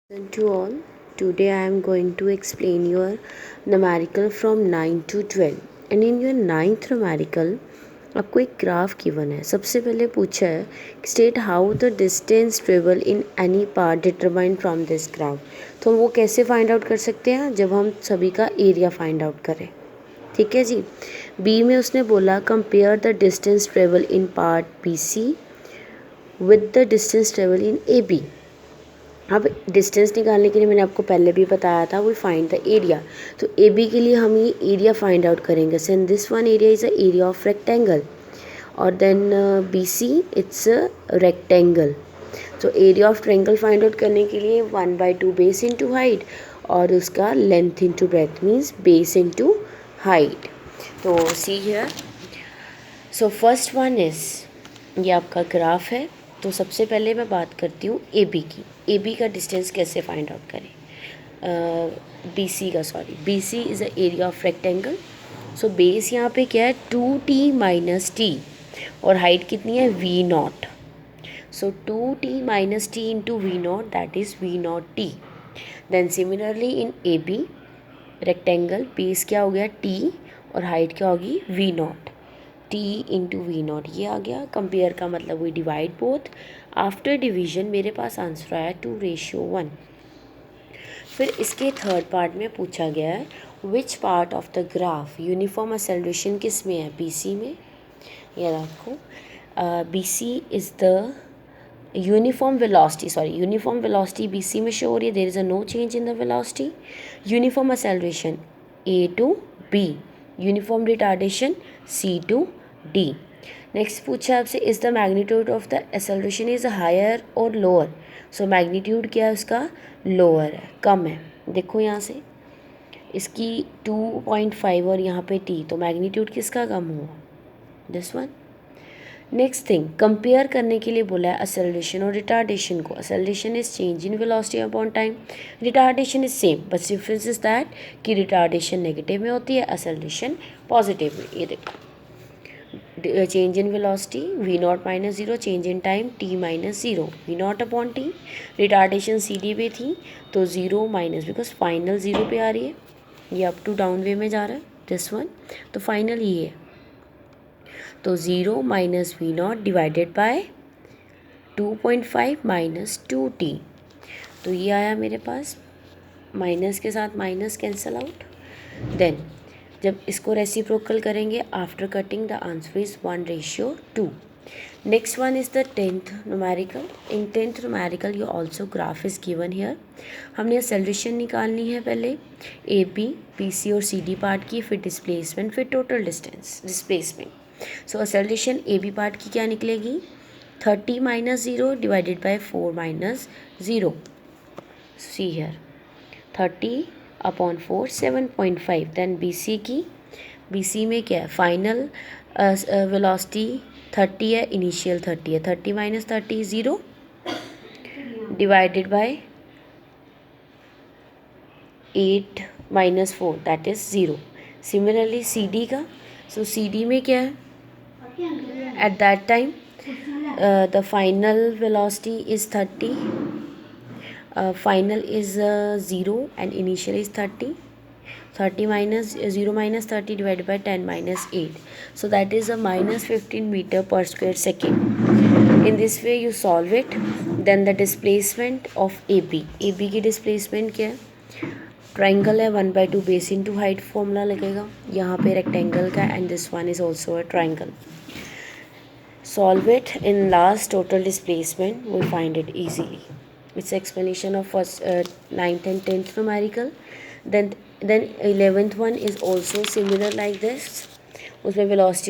Hello to all. Today I am going to explain your numerical from 9 to 12 and in your 9th numerical आपको एक graph given है. सबसे पहले पूछा है state how the distance travel in any part determined from this graph. तो हम वो कैसे फाइंड आउट कर सकते हैं जब हम सभी का एरिया फाइंड आउट करें. ठीक है जी. बी में उसने बोला compare the distance travel in part B C with the distance travel in A B. अब डिस्टेंस निकालने के लिए मैंने आपको पहले भी बताया था वी फाइंड द एरिया. तो ए बी के लिए हम ये एरिया फाइंड आउट करेंगे. Since this one area is a area of rectangle और then B C it's a rectangle. तो area of triangle find out करने के लिए 1/2 बेस इंटू हाइट और उसका length into breadth means base into height. तो see here. So first one is ये आपका ग्राफ है. तो सबसे पहले मैं बात करती हूँ ए बी की. ए बी का डिस्टेंस कैसे फाइंड आउट करें. बी सी का B C is a area of rectangle. So base यहाँ पे क्या है 2t माइनस टी और हाइट कितनी है V naught. So 2t minus T into V naught that is V naught T. Then similarly in A B rectangle base क्या हो गया टी और हाइट क्या होगी V naught. T into V naught ये आ गया. कंपेयर का मतलब we divide both. After division मेरे पास आंसर आया 2:1. फिर इसके थर्ड पार्ट में पूछा गया है which part of the graph uniform acceleration किस में है. बी सी में. याद आपको B C is the uniform velocity B C में शो हो रही है. There is a no change in the velocity. Uniform acceleration A to B. Uniform retardation C to D. Next पूछा आपसे is the magnitude of the acceleration is higher और lower. So magnitude क्या है उसका lower है कम है. देखो यहाँ से इसकी 2.5 और यहाँ पे टी तो मैग्नीट्यूड किसका कम हुआ this one. Next thing compare करने के लिए बोला है एक्सेलरेशन और रिटार्डेशन को. Acceleration is change in velocity upon time. Retardation is same but difference is that कि रिटार्डेशन नेगेटिव में होती है एक्सेलरेशन पॉजिटिव में. ये देखो change in velocity V naught minus zero. Change in time T minus zero. V naught upon T. Retardation C D पे थी तो zero minus because final zero पे आ रही है. ये अप टू डाउन वे में जा रहा है दिस वन. तो फाइनल ये है. तो 0 minus V naught divided by 2.5 minus 2t. तो ये आया मेरे पास. माइनस के साथ माइनस कैंसल आउट. देन जब इसको रेसिप्रोकल करेंगे after cutting the answer is 1:2. Next one is the 10th numerical. In 10th numerical ये also graph is given here. हमने एक्सेलरेशन निकालनी है पहले ए बी पी सी और सी डी पार्ट की, फिर डिस्प्लेसमेंट, फिर total distance displacement. So acceleration A B part की क्या निकलेगी 30 minus zero divided by 4 minus zero. See here 30 upon 4 7.5. Then B C की. बी सी में क्या है फाइनल वेलोसिटी 30 है इनिशियल 30 है. 30 minus 30 zero divided by 8 minus 4 that is zero. Similarly C D का. सो सी डी में क्या है at that time the final velocity is 30. Final is 0 and initial is 30. 30 minus 0 minus 30 divided by 10 minus 8. So that is a minus 15 meter per square second. In this way you solve it. Then the displacement of AB. AB की displacement क्या है triangle है 1/2 base into height formula लगेगा. यहाँ पे rectangle का and this one is also a triangle. Solve it. In last total displacement we find it easily. It's explanation of first 9th and 10th numerical. Then 11th one is also similar like this. उसमें velocity